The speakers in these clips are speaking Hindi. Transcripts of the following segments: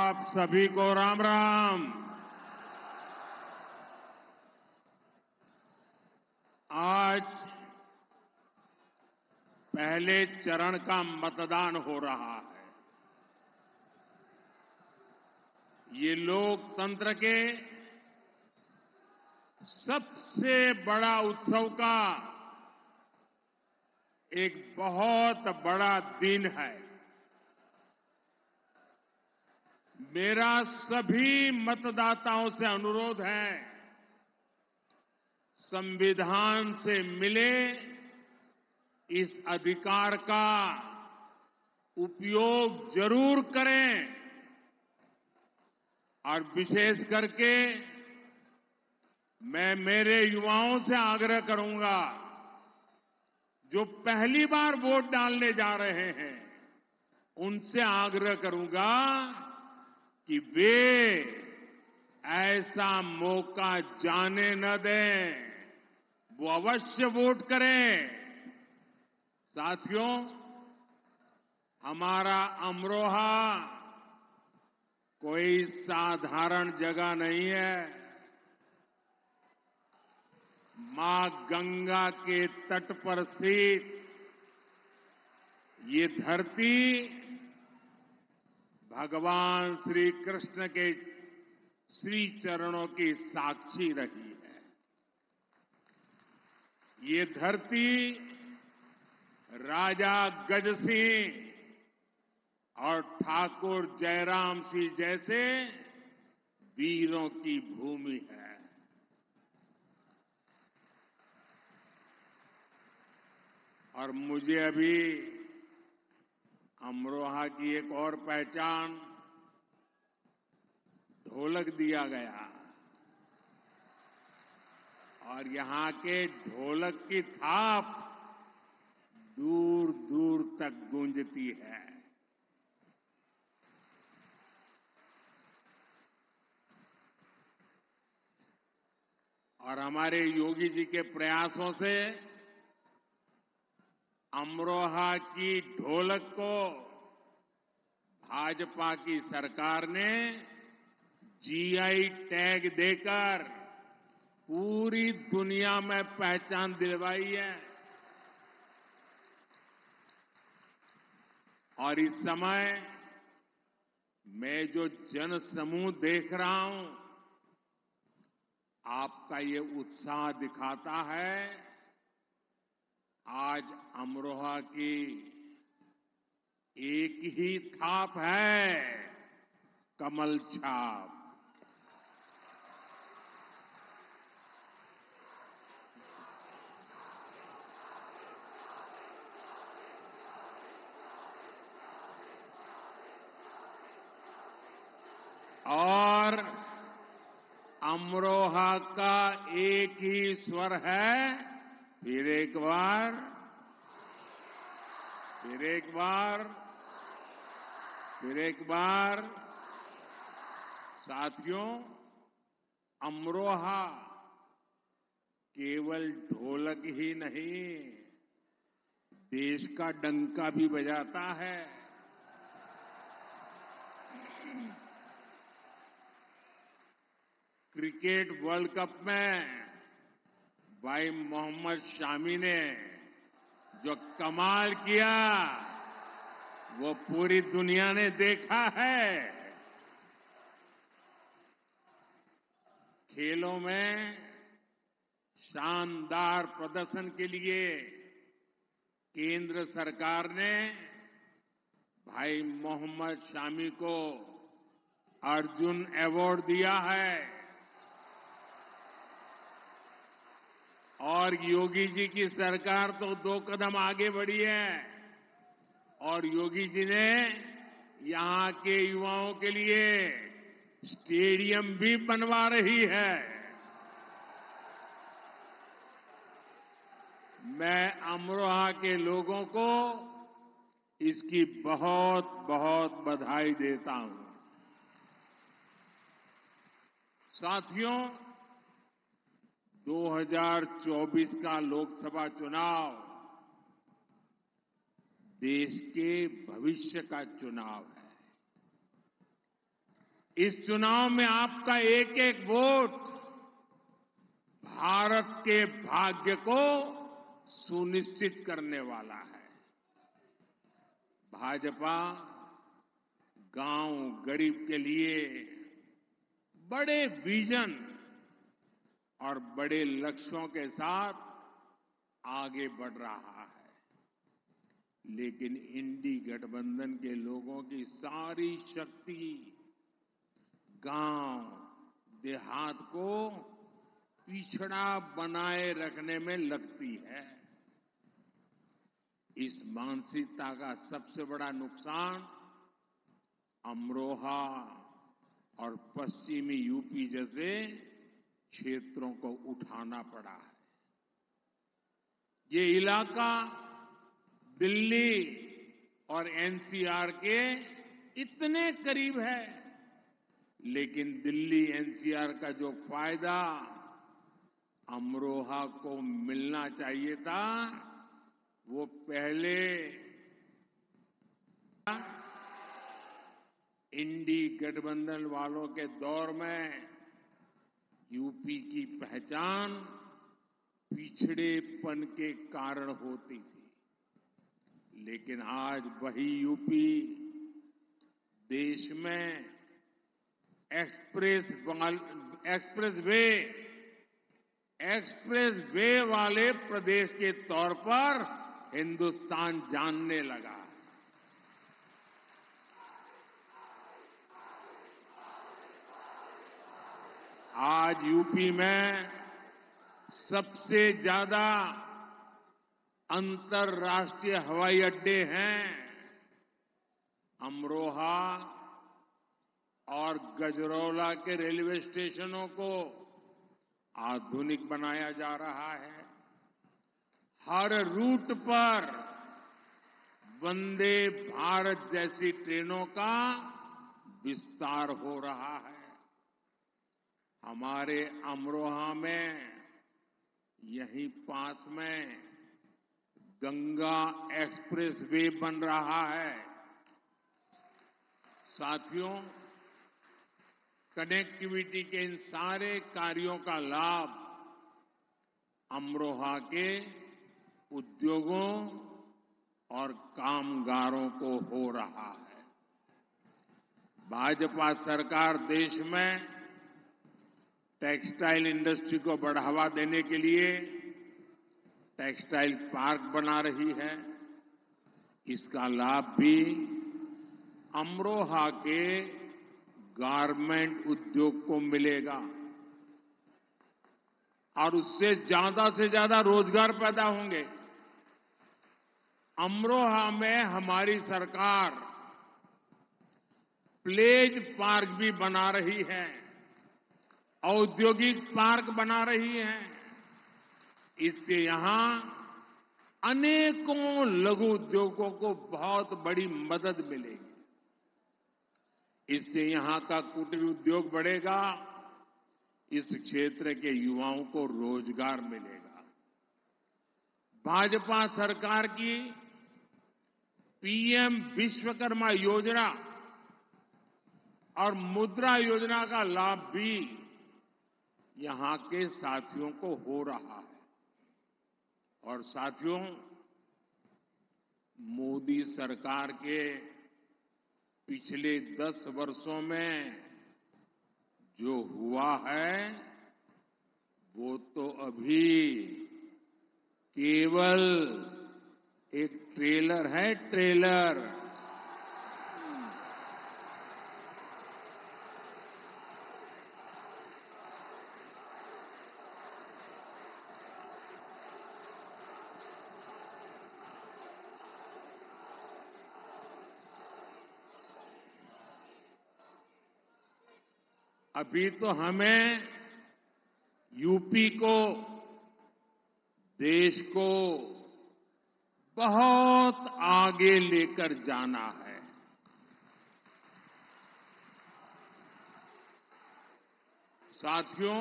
आप सभी को राम राम। आज पहले चरण का मतदान हो रहा है। ये लोकतंत्र के सबसे बड़ा उत्सव का एक बहुत बड़ा दिन है। मेरा सभी मतदाताओं से अनुरोध है, संविधान से मिले इस अधिकार का उपयोग जरूर करें और विशेष करके मैं मेरे युवाओं से आग्रह करूंगा, जो पहली बार वोट डालने जा रहे हैं, उनसे आग्रह करूंगा कि वे ऐसा मौका जाने न दें, वो अवश्य वोट करें। साथियों, हमारा अमरोहा कोई साधारण जगह नहीं है। मां गंगा के तट पर स्थित ये धरती भगवान श्री कृष्ण के श्री चरणों की साक्षी रही है। ये धरती राजा गज सिंह और ठाकुर जयराम सिंह जैसे वीरों की भूमि है। और मुझे अभी अमरोहा की एक और पहचान ढोलक दिया गया, और यहां के ढोलक की थाप दूर दूर तक गूंजती है। और हमारे योगी जी के प्रयासों से अमरोहा की ढोलक को भाजपा की सरकार ने जीआई टैग देकर पूरी दुनिया में पहचान दिलवाई है। और इस समय मैं जो जन समूह देख रहा हूं, आपका ये उत्साह दिखाता है आज अमरोहा की एक ही थाप है, कमल छाप। और अमरोहा का एक ही स्वर है, फिर एक बार, फिर एक बार, फिर एक बार। साथियों, अमरोहा केवल ढोलक ही नहीं, देश का डंका भी बजाता है। क्रिकेट वर्ल्ड कप में भाई मोहम्मद शामी ने जो कमाल किया, वो पूरी दुनिया ने देखा है। खेलों में शानदार प्रदर्शन के लिए केंद्र सरकार ने भाई मोहम्मद शामी को अर्जुन अवार्ड दिया है। और योगी जी की सरकार तो 2 कदम आगे बढ़ी है, और योगी जी ने यहां के युवाओं के लिए स्टेडियम भी बनवा रही है। मैं अमरोहा के लोगों को इसकी बहुत बहुत बधाई देता हूं। साथियों, 2024 का लोकसभा चुनाव देश के भविष्य का चुनाव है। इस चुनाव में आपका एक एक वोट भारत के भाग्य को सुनिश्चित करने वाला है। भाजपा गांव गरीब के लिए बड़े विजन और बड़े लक्ष्यों के साथ आगे बढ़ रहा है, लेकिन इंडी गठबंधन के लोगों की सारी शक्ति गांव देहात को पिछड़ा बनाए रखने में लगती है। इस मानसिकता का सबसे बड़ा नुकसान अमरोहा और पश्चिमी यूपी जैसे क्षेत्रों को उठाना पड़ा है। ये इलाका दिल्ली और एनसीआर के इतने करीब है, लेकिन दिल्ली एनसीआर का जो फायदा अमरोहा को मिलना चाहिए था, वो पहले इंडी गठबंधन वालों के दौर में यूपी की पहचान पिछड़ेपन के कारण होती थी, लेकिन आज वही यूपी देश में एक्सप्रेस वे वाले प्रदेश के तौर पर हिंदुस्तान जानने लगा। आज यूपी में सबसे ज्यादा अंतर्राष्ट्रीय हवाई अड्डे हैं। अमरोहा और गजरौला के रेलवे स्टेशनों को आधुनिक बनाया जा रहा है। हर रूट पर वंदे भारत जैसी ट्रेनों का विस्तार हो रहा है। हमारे अमरोहा में यहीं पास में गंगा एक्सप्रेस वे बन रहा है। साथियों, कनेक्टिविटी के इन सारे कार्यों का लाभ अमरोहा के उद्योगों और कामगारों को हो रहा है। भाजपा सरकार देश में टेक्सटाइल इंडस्ट्री को बढ़ावा देने के लिए टेक्सटाइल पार्क बना रही है। इसका लाभ भी अमरोहा के गारमेंट उद्योग को मिलेगा और उससे ज्यादा से ज्यादा रोजगार पैदा होंगे। अमरोहा में हमारी सरकार प्लेज पार्क भी बना रही है, औद्योगिक पार्क बना रही है। इससे यहां अनेकों लघु उद्योगों को बहुत बड़ी मदद मिलेगी। इससे यहां का कुटीर उद्योग बढ़ेगा, इस क्षेत्र के युवाओं को रोजगार मिलेगा। भाजपा सरकार की पीएम विश्वकर्मा योजना और मुद्रा योजना का लाभ भी यहां के साथियों को हो रहा है। और साथियों, मोदी सरकार के पिछले 10 वर्षों में जो हुआ है, वो तो अभी केवल एक ट्रेलर है, ट्रेलर। अभी तो हमें यूपी को, देश को बहुत आगे लेकर जाना है। साथियों,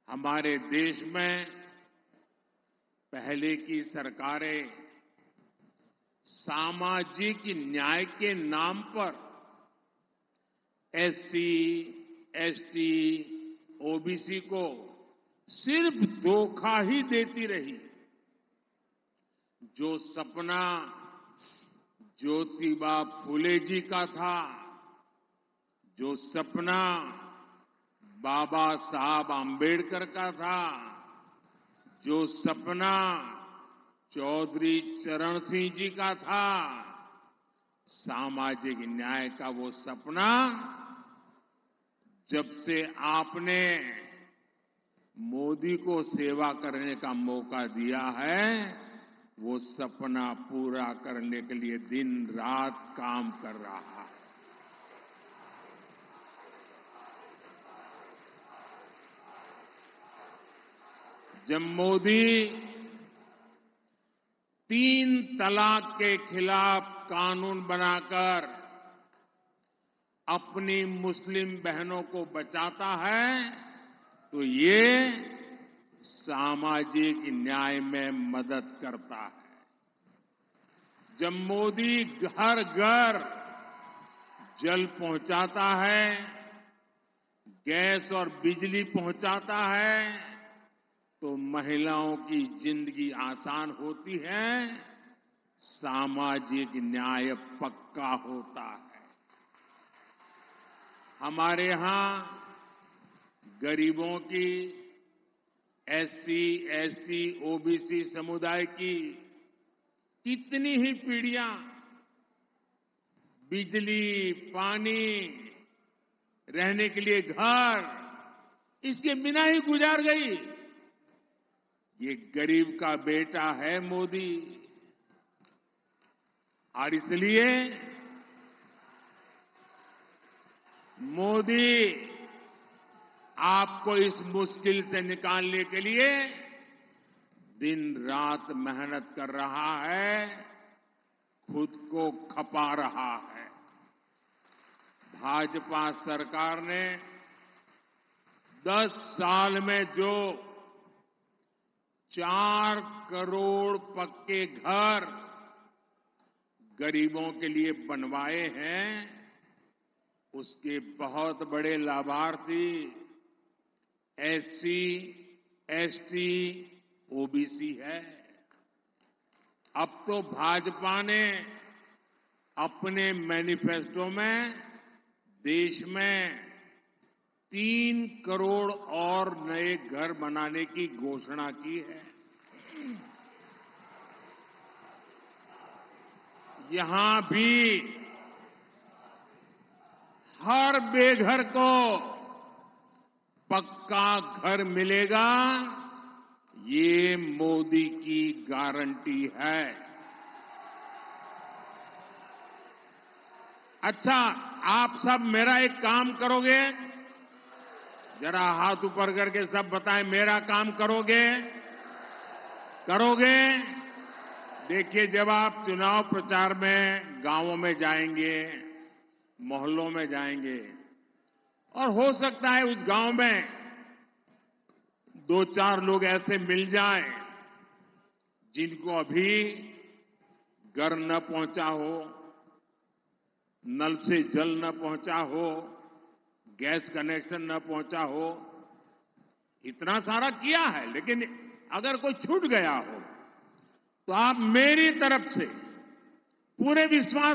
हमारे देश में पहले की सरकारें सामाजिक न्याय के नाम पर एससी, एसटी, ओबीसी को सिर्फ धोखा ही देती रही। जो सपना ज्योतिबा फुले जी का था, जो सपना बाबा साहब आम्बेडकर का था, जो सपना चौधरी चरण सिंह जी का था, सामाजिक न्याय का वो सपना जब से आपने मोदी को सेवा करने का मौका दिया है, वो सपना पूरा करने के लिए दिन रात काम कर रहा है। जब मोदी 3 तलाक के खिलाफ कानून बनाकर अपनी मुस्लिम बहनों को बचाता है, तो ये सामाजिक न्याय में मदद करता है। जब मोदी घर घर जल पहुंचाता है, गैस और बिजली पहुंचाता है, तो महिलाओं की जिंदगी आसान होती है, सामाजिक न्याय पक्का होता है। हमारे यहां गरीबों की, एससी, एसटी, ओबीसी समुदाय की कितनी ही पीढ़ियां बिजली, पानी, रहने के लिए घर, इसके बिना ही गुजार गई। ये गरीब का बेटा है मोदी, और इसलिए मोदी आपको इस मुश्किल से निकालने के लिए दिन रात मेहनत कर रहा है, खुद को खपा रहा है। भाजपा सरकार ने 10 साल में जो 4 करोड़ पक्के घर गरीबों के लिए बनवाए हैं, उसके बहुत बड़े लाभार्थी एससी, एसटी, ओबीसी है। अब तो भाजपा ने अपने मैनिफेस्टो में देश में 3 करोड़ और नए घर बनाने की घोषणा की है। यहां भी हर बेघर को पक्का घर मिलेगा, ये मोदी की गारंटी है। अच्छा, आप सब मेरा एक काम करोगे? जरा हाथ ऊपर करके सब बताएं, मेरा काम करोगे? करोगे? देखिए, जब आप चुनाव प्रचार में गांवों में जाएंगे, मोहल्लों में जाएंगे, और हो सकता है उस गांव में 2-4 लोग ऐसे मिल जाएं जिनको अभी घर न पहुंचा हो, नल से जल न पहुंचा हो, गैस कनेक्शन न पहुंचा हो। इतना सारा किया है, लेकिन अगर कोई छूट गया हो तो आप मेरी तरफ से पूरे विश्वास